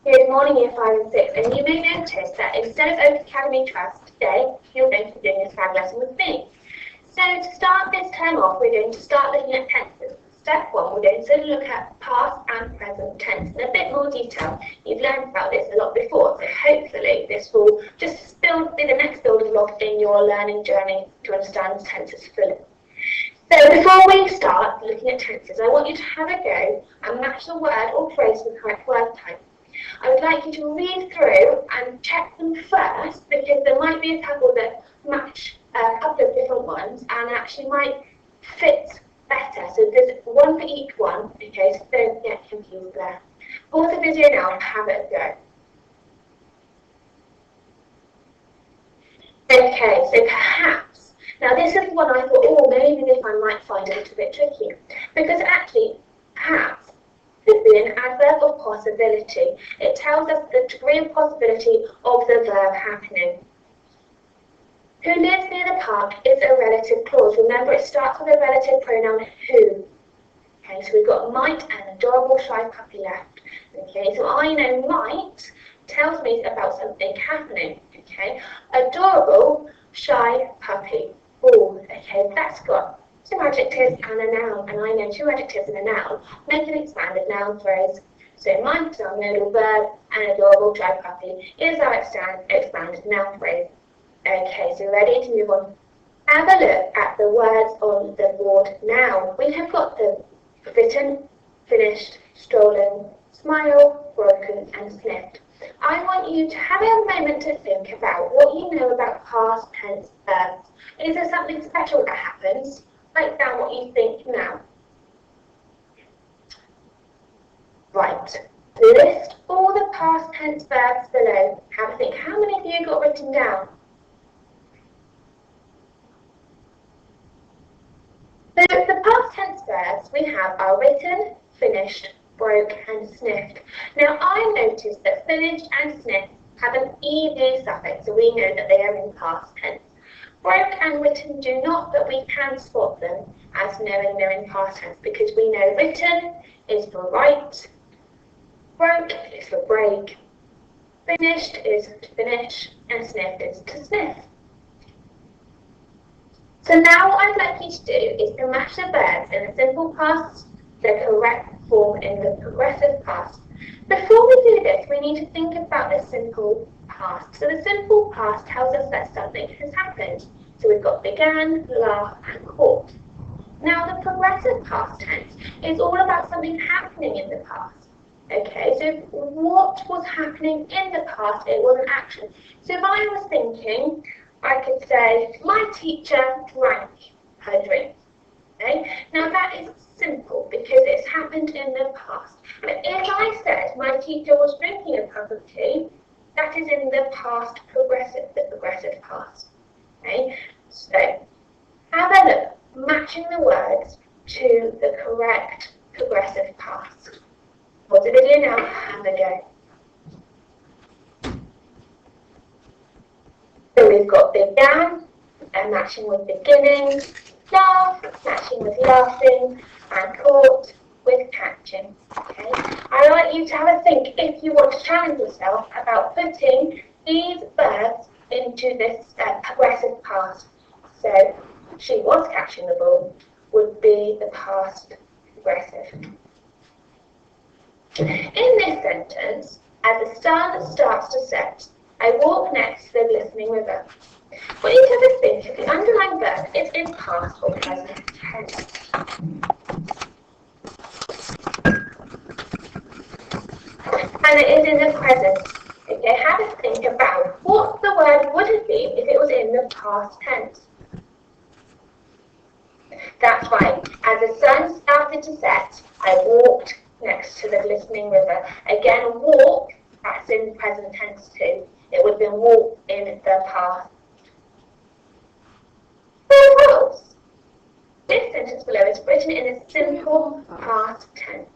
Good morning, Year 5 and 6, and you may notice that instead of Oak Academy Trust today, you're going to be doing this fab lesson with me. So to start this term off, we're going to start looking at tenses. Step 1, we're going to look at past and present tense in a bit more detail. You've learned about this a lot before, so hopefully this will just be the next building block in your learning journey to understand tenses fully. So before we start looking at tenses, I want you to have a go and match the word or phrase with the correct word type. I would like you to read through and check them first, because there might be a couple that match a couple of different ones and actually might fit better. So there's one for each one, okay, so don't get confused there. Pause the video now and have a go. Okay, so perhaps. Now this is one I thought, oh, maybe this I might find a little bit tricky, because actually, perhaps could be an adverb of possibility. It tells us the degree of possibility of the verb happening. Who lives near the park is a relative clause. Remember, it starts with a relative pronoun who. Okay, so we've got might and adorable shy puppy left. Okay, so I know might tells me about something happening. Okay, adorable shy puppy. Oh, okay, that's got two adjectives and a noun, and I know two adjectives and a noun make an expanded noun phrase. So might is our modal verb, and adorable shy puppy is our expanded noun phrase. Okay, so ready to move on. Have a look at the words on the board now. We have got the written, finished, stolen, smile, broken, and sniffed. I want you to have a moment to think about what you know about past tense verbs. Is there something special that happens? Write down what you think now. Right. List all the past tense verbs below. Have a think. How many of you got written down? So the past tense verbs we have are written, finished, broke, and sniffed. Now I noticed that finished and sniffed have an ed suffix, so we know that they are in past tense. Broke and written do not, but we can spot them as knowing they're in past tense because we know written is for write, broke is for break, finished is to finish, and sniffed is to sniff. So now what I'd like you to do is to match the verbs in the simple past, the correct form in the progressive past. Before we do this, we need to think about the simple past. So the simple past tells us that something has happened. So we've got began, laugh, and caught. Now the progressive past tense is all about something happening in the past. Okay, so what was happening in the past? It was an action. So if I was thinking, I could say, my teacher drank her drink. Okay? Now that is simple because it's happened in the past. But if I said my teacher was drinking a cup of tea, that is in the past progressive, the progressive past. Okay? So have a look, matching the words to the correct progressive past. Pause the video now, have a go. So we've got began, and matching with beginning, laugh, matching with laughing, and caught with catching. Okay? I want you to have a think if you want to challenge yourself about putting these verbs into this progressive past. So she was catching the ball would be the past progressive. In this sentence, as the sun starts to set, I walk next to the glistening river. What you have to think if the underlying verb is in past or present tense. And it is in the present. Okay, have a think about what the word would have been if it was in the past tense. That's right. As the sun started to set, I walked next to the glistening river. Again, walk, that's in present tense too. It would have been walked in the past. Else? This sentence below is written in a simple past tense.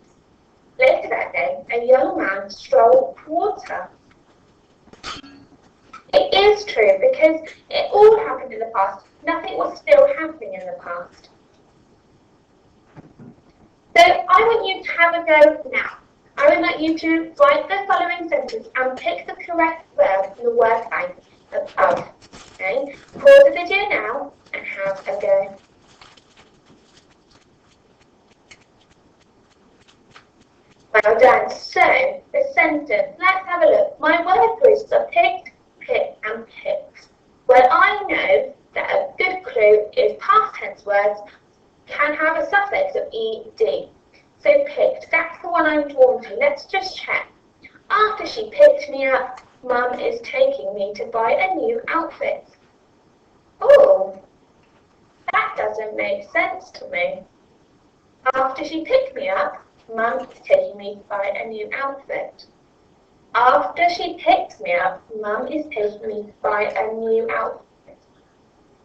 Later that day, a young man strolled towards her. It is true because it all happened in the past. Nothing was still happening in the past. So I want you to have a go now. I would like you to write the following sentence and pick the correct verb from the word bank above. Okay? Pause the video now and have a go. Well done. So, the sentence, let's have a look. My word groups are picked, pick and picked. Well, I know that a good clue is past tense words can have a suffix of ed. So picked, that's the one I'm drawn to. Let's just check. After she picked me up, Mum is taking me to buy a new outfit. Oh, that doesn't make sense to me. After she picked me up, Mum is taking me to buy a new outfit. After she picks me up, Mum is taking me to buy a new outfit.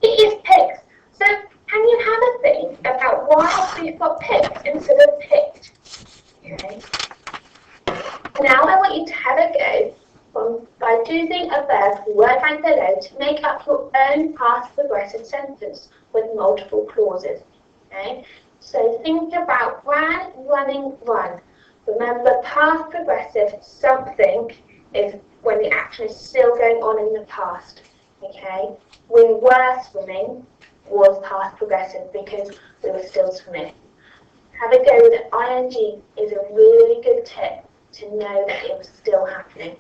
It is picked. So can you have a think about why we've got picked instead of picked? Okay. Now I want you to have a go by choosing a verb from the word bank below to make up your own past progressive sentence with multiple clauses. Okay. So think about ran, running, run. Remember, past progressive something is when the action is still going on in the past. Okay. We were swimming was past progressive because we were still swimming. Have a go that ing is a really good tip to know that it was still happening.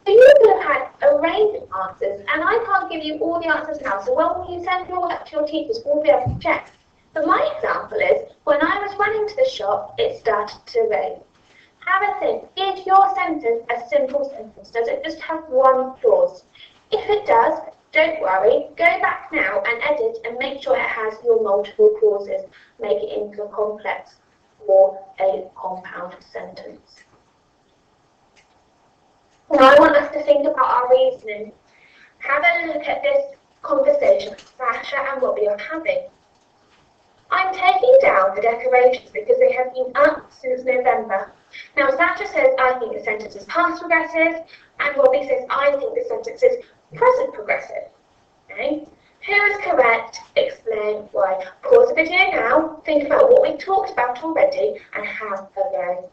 So you could have had a range of answers, and I can't give you all the answers now, so when you send your work to your teachers, we'll be able to check. But my example is, when I was running to the shop, it started to rain. Have a think. Is your sentence a simple sentence? Does it just have one clause? If it does, don't worry. Go back now and edit and make sure it has your multiple clauses. Make it into a complex or a compound sentence. Now I want us to think about our reasoning. Have a look at this conversation Sasha and Robbie are having. I'm taking down the decorations because they have been up since November. Now, Sasha says, I think the sentence is past progressive, and Robbie says, I think the sentence is present progressive. Okay? Who is correct? Explain why. Pause the video now, think about what we talked about already, and have a go.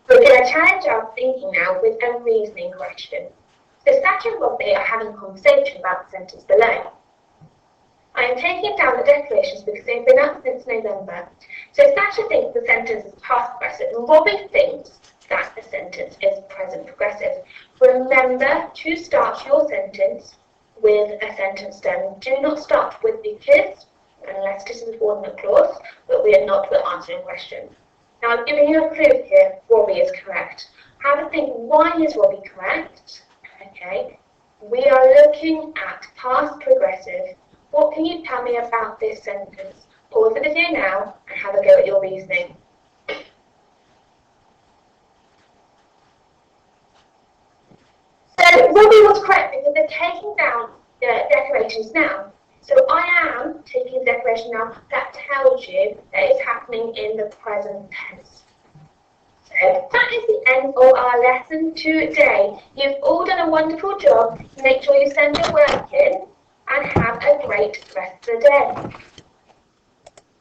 We're going to challenge our thinking now with a reasoning question. So Sasha and Robbie are having a conversation about the sentence below. I am taking down the decorations because they've been up since November. So Sasha thinks the sentence is past progressive, and Robbie thinks that the sentence is present progressive. Remember to start your sentence with a sentence stem. Do not start with because, unless this is a subordinate clause, but we are not answering questions. Now I've given you a clue here. Robbie is correct. Have a think, why is Robbie correct? Okay, we are looking at past progressive. What can you tell me about this sentence? Pause the video now and have a go at your reasoning. So Robbie was correct because they're taking down the decorations now. So I am taking the decoration now. That tells you that it's happening in the present tense. So that is the end of our lesson today. You've all done a wonderful job. Make sure you send your work in and have a great rest of the day.